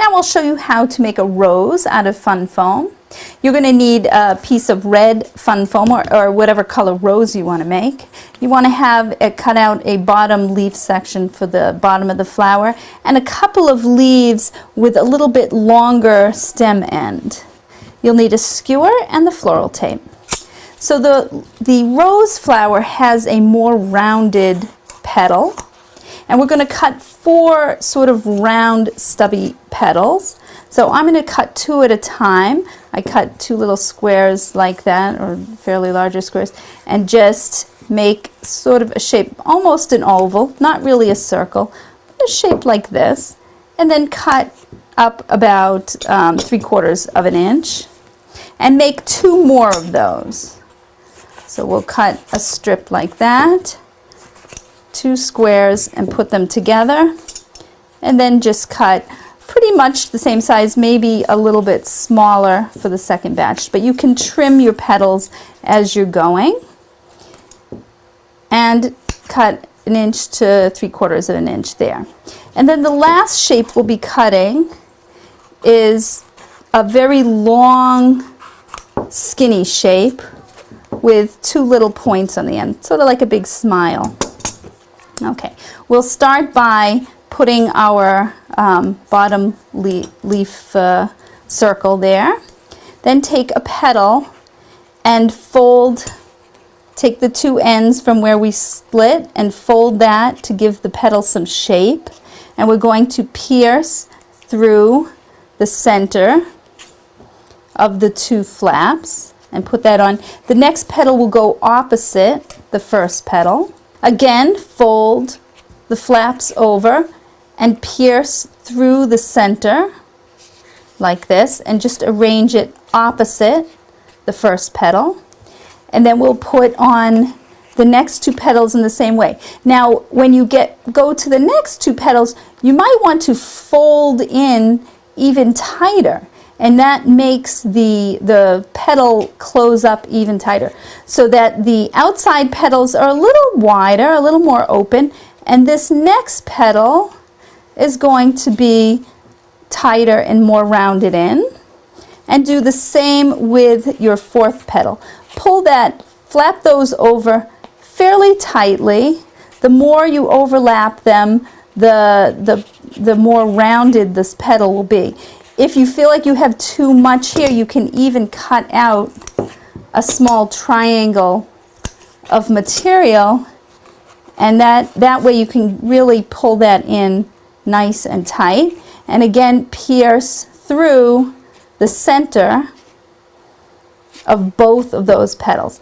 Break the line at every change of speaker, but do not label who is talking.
now I'll show you how to make a rose out of fun foam. You're going to need a piece of red fun foam or whatever color rose you want to make. You want to have it cut out a bottom leaf section for the bottom of the flower and a couple of leaves with a little bit longer stem end. You'll need a skewer and the floral tape. So the rose flower has a more rounded petal, and we're going to cut 4 sort of round stubby petals. So I'm going to cut 2 at a time. I cut 2 little squares like that, or fairly larger squares, and just make sort of a shape, almost an oval, not really a circle, but a shape like this, and then cut up about 3/4 of an inch and make 2 more of those. So we'll cut a strip like that, 2 squares, and put them together, and then just cut pretty much the same size, maybe a little bit smaller for the second batch, but you can trim your petals as you're going, and cut 1 inch to 3/4 of an inch there. And then the last shape we'll be cutting is a very long skinny shape with 2 little points on the end, sort of like a big smile. Okay, we'll start by putting our bottom leaf circle there. Then take a petal and take the 2 ends from where we split and fold that to give the petal some shape. And we're going to pierce through the center of the 2 flaps and put that on. The next petal will go opposite the first petal. Again, fold the flaps over and pierce through the center like this, and just arrange it opposite the first petal. And then we'll put on the next 2 petals in the same way. Now, when you go to the next 2 petals, you might want to fold in even tighter, and that makes the petal close up even tighter, so that the outside petals are a little wider, a little more open, and this next petal is going to be tighter and more rounded in. And do the same with your 4th petal. Flap those over fairly tightly. The more you overlap them, the more rounded this petal will be. If you feel like you have too much here, you can even cut out a small triangle of material, and that way you can really pull that in nice and tight. And again, pierce through the center of both of those petals.